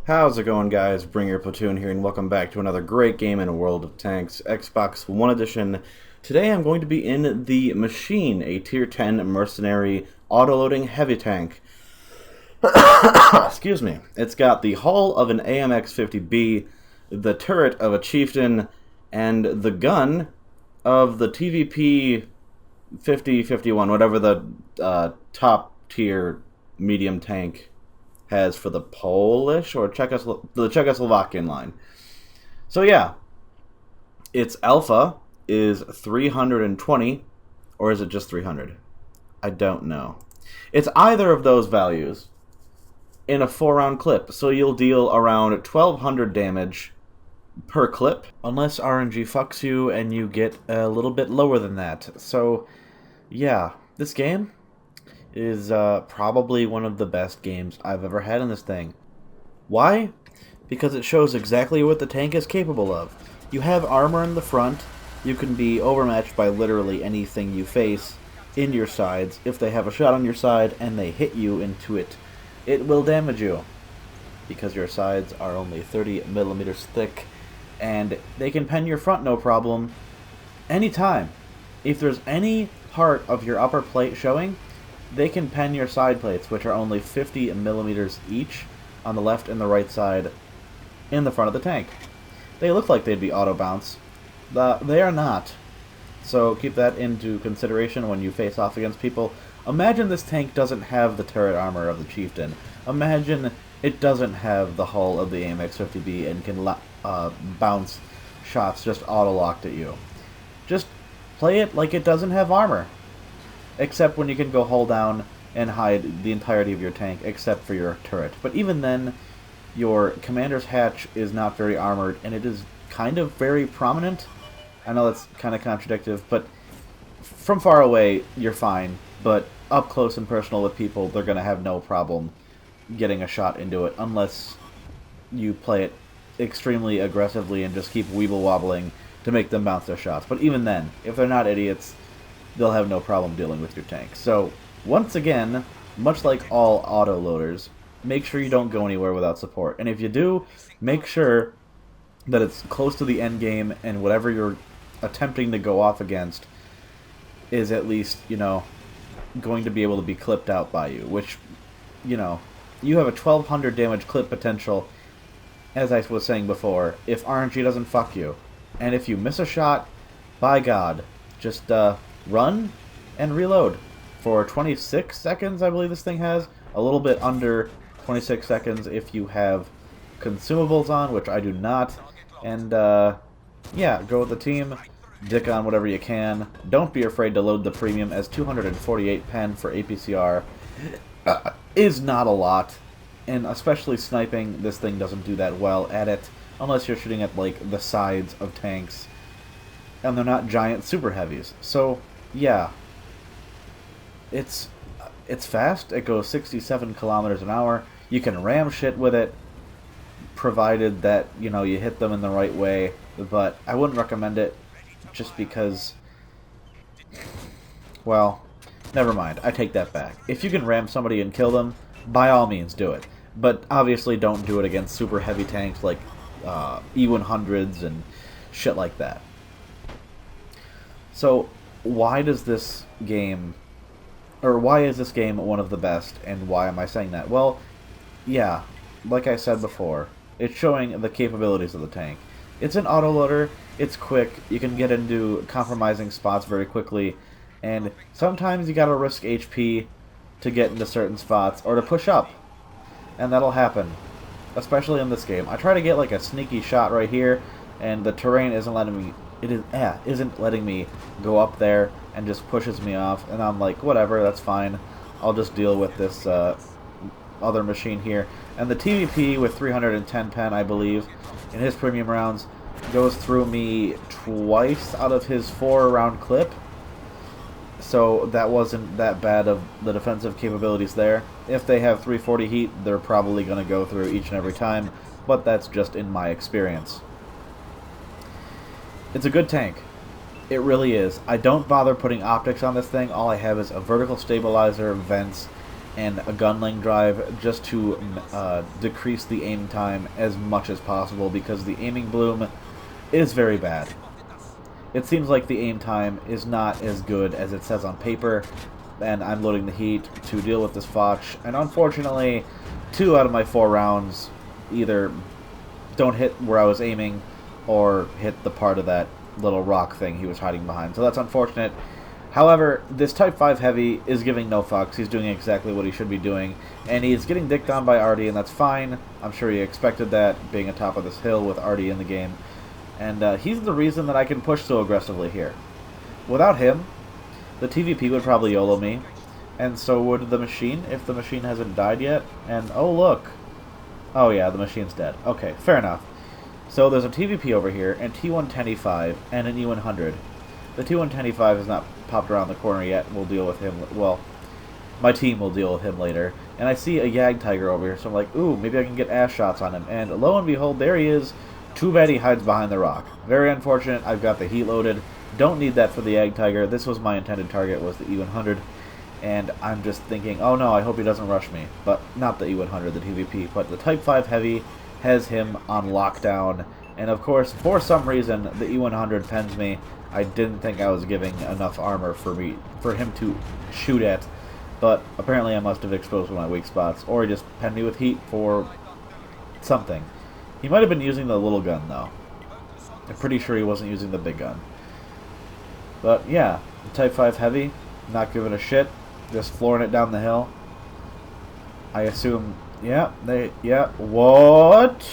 How's it going, guys? Bring your platoon here, and welcome back to another great game in a World of Tanks, Xbox One Edition. Today I'm going to be in the Machine, a Tier 10 mercenary auto-loading heavy tank. Excuse me. It's got the hull of an AMX-50B, the turret of a Chieftain, and the gun of the TVP 5051, whatever the top tier medium tank has for the Polish or the Czechoslovakian line. So yeah, its alpha is 320, or is it just 300? I don't know. It's either of those values in a 4-round clip, so you'll deal around 1200 damage per clip, unless RNG fucks you and you get a little bit lower than that. So yeah, this game is probably one of the best games I've ever had in this thing. Why? Because it shows exactly what the tank is capable of. You have armor in the front. You can be overmatched by literally anything you face in your sides. If they have a shot on your side and they hit you into it, it will damage you. Because your sides are only 30 millimeters thick, and they can pen your front no problem anytime. If there's any part of your upper plate showing, they can pen your side plates, which are only 50 millimeters each on the left and the right side in the front of the tank. They look like they'd be auto bounce. They are not. So keep that into consideration when you face off against people. Imagine this tank doesn't have the turret armor of the Chieftain. Imagine it doesn't have the hull of the AMX-50B and can bounce shots just auto-locked at you. Just play it like it doesn't have armor. Except when you can go hull down and hide the entirety of your tank, except for your turret. But even then, your commander's hatch is not very armored, and it is kind of very prominent. I know that's kind of contradictory, but from far away, you're fine. But up close and personal with people, they're going to have no problem getting a shot into it, unless you play it extremely aggressively and just keep weeble-wobbling to make them bounce their shots. But even then, if they're not idiots, they'll have no problem dealing with your tank. So, once again, much like all auto-loaders, make sure you don't go anywhere without support. And if you do, make sure that it's close to the end game and whatever you're attempting to go off against is at least, going to be able to be clipped out by you. Which, you have a 1200 damage clip potential, as I was saying before, if RNG doesn't fuck you. And if you miss a shot, by God, just, run and reload for 26 seconds, I believe this thing has. A little bit under 26 seconds if you have consumables on, which I do not. And, yeah, go with the team. Dick on whatever you can. Don't be afraid to load the premium, as 248 pen for APCR is not a lot. And especially sniping, this thing doesn't do that well at it, unless you're shooting at, like, the sides of tanks. And they're not giant super heavies. So, yeah. It's fast. It goes 67 kilometers an hour. You can ram shit with it, provided that, you hit them in the right way. But I wouldn't recommend it, just because, well, never mind. I take that back. If you can ram somebody and kill them, by all means do it. But obviously don't do it against super heavy tanks like E100s and shit like that. So, why is this game one of the best, and why am I saying that? Well, yeah, like I said before, it's showing the capabilities of the tank. It's an autoloader, it's quick, you can get into compromising spots very quickly, and sometimes you gotta risk HP to get into certain spots, or to push up, and that'll happen, especially in this game. I try to get like a sneaky shot right here, and the terrain isn't letting me go up there, and just pushes me off, and I'm like, whatever, that's fine. I'll just deal with this other machine here. And the TVP with 310 pen, I believe, in his premium rounds, goes through me twice out of his 4-round clip. So that wasn't that bad of the defensive capabilities there. If they have 340 heat, they're probably going to go through each and every time, but that's just in my experience. It's a good tank. It really is. I don't bother putting optics on this thing. All I have is a vertical stabilizer, vents, and a gunling drive just to decrease the aim time as much as possible, because the aiming bloom is very bad. It seems like the aim time is not as good as it says on paper, and I'm loading the heat to deal with this Foch, and unfortunately 2 out of my 4 rounds either don't hit where I was aiming or hit the part of that little rock thing he was hiding behind, so that's unfortunate. However, this Type 5 Heavy is giving no fucks. He's doing exactly what he should be doing, and he's getting dicked on by Artie, and that's fine. I'm sure he expected that, being atop of this hill with Artie in the game. And he's the reason that I can push so aggressively here. Without him, the TVP would probably YOLO me, and so would the machine, if the machine hasn't died yet. And, oh look. Oh yeah, the machine's dead. Okay, fair enough. So there's a TVP over here, and T110E5, and an E100. The T110E5 has not popped around the corner yet. We'll deal with him. Well, my team will deal with him later. And I see a Yag Tiger over here, so I'm like, ooh, maybe I can get ass shots on him. And lo and behold, there he is. Too bad he hides behind the rock. Very unfortunate. I've got the heat loaded. Don't need that for the Yag Tiger. This was my intended target, was the E100. And I'm just thinking, oh no, I hope he doesn't rush me. But not the E100, the TVP. But the Type 5 Heavy has him on lockdown. And of course, for some reason, the E100 pens me. I didn't think I was giving enough armor for him to shoot at, but apparently I must have exposed one of my weak spots, or he just penned me with heat for something. He might have been using the little gun, though. I'm pretty sure he wasn't using the big gun. But yeah, the Type 5 Heavy, not giving a shit, just flooring it down the hill. I assume, yeah, what?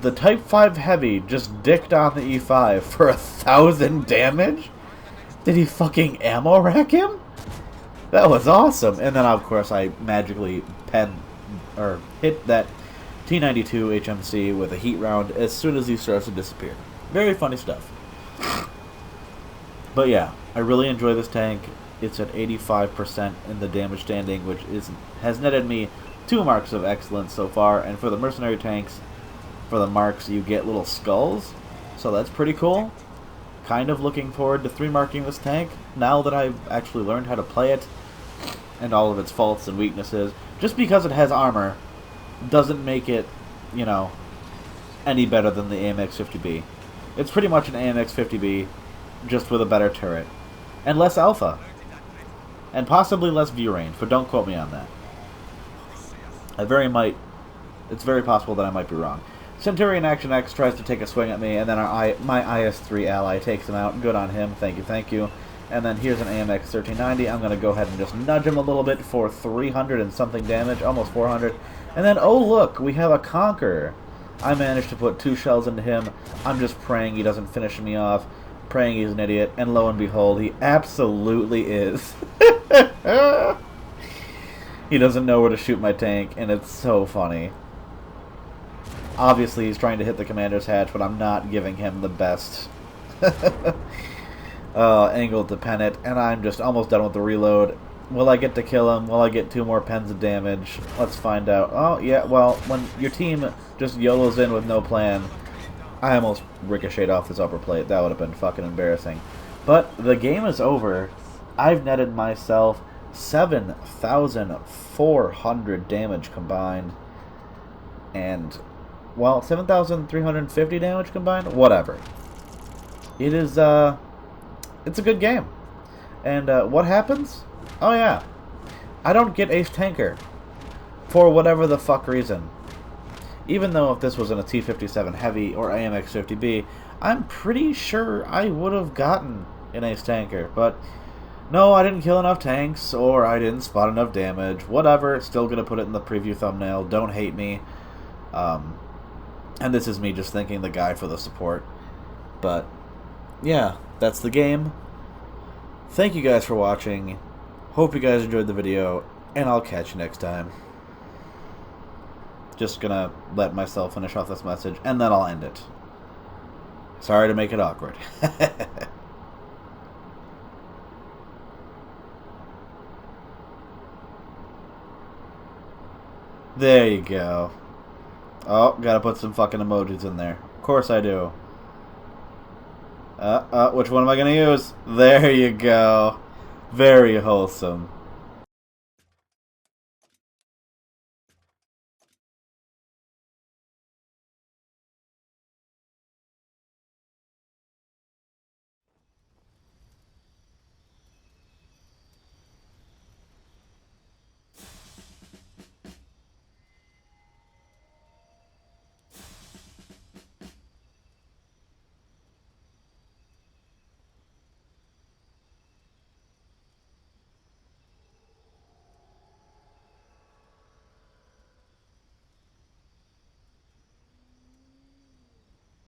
The Type 5 Heavy just dicked on the E5 for 1,000 damage? Did he fucking ammo rack him? That was awesome. And then, of course, I magically hit that T92 HMC with a heat round as soon as he starts to disappear. Very funny stuff. But yeah, I really enjoy this tank. It's at 85% in the damage standing, which has netted me 2 marks of excellence so far. And for the mercenary tanks, for the marks, you get little skulls, so that's pretty cool. Kind of looking forward to 3-marking this tank, now that I've actually learned how to play it, and all of its faults and weaknesses. Just because it has armor, doesn't make it, you know, any better than the AMX-50B. It's pretty much an AMX-50B, just with a better turret. And less alpha. And possibly less view range, but don't quote me on that. It's very possible that I might be wrong. Centurion Action X tries to take a swing at me, and then my IS-3 ally takes him out. Good on him. Thank you, thank you. And then here's an AMX 1390. I'm going to go ahead and just nudge him a little bit for 300 and something damage, almost 400. And then, oh look, we have a Conqueror. I managed to put 2 shells into him. I'm just praying he doesn't finish me off, praying he's an idiot, and lo and behold, he absolutely is. He doesn't know where to shoot my tank, and it's so funny. Obviously, he's trying to hit the commander's hatch, but I'm not giving him the best angle to pen it, and I'm just almost done with the reload. Will I get to kill him? Will I get 2 more pens of damage? Let's find out. Oh, yeah, well, when your team just YOLOs in with no plan, I almost ricocheted off this upper plate. That would have been fucking embarrassing. But the game is over. I've netted myself 7,400 damage combined, and, well, 7,350 damage combined? Whatever. It is, it's a good game. And, what happens? Oh, yeah. I don't get Ace Tanker. For whatever the fuck reason. Even though if this was in a T57 Heavy or AMX 50B, I'm pretty sure I would have gotten an Ace Tanker. But, no, I didn't kill enough tanks, or I didn't spot enough damage. Whatever. Still gonna put it in the preview thumbnail. Don't hate me. And this is me just thanking the guy for the support. But, yeah, that's the game. Thank you guys for watching. Hope you guys enjoyed the video, and I'll catch you next time. Just gonna let myself finish off this message, and then I'll end it. Sorry to make it awkward. There you go. Oh, gotta put some fucking emojis in there. Of course I do. Which one am I gonna use? There you go. Very wholesome.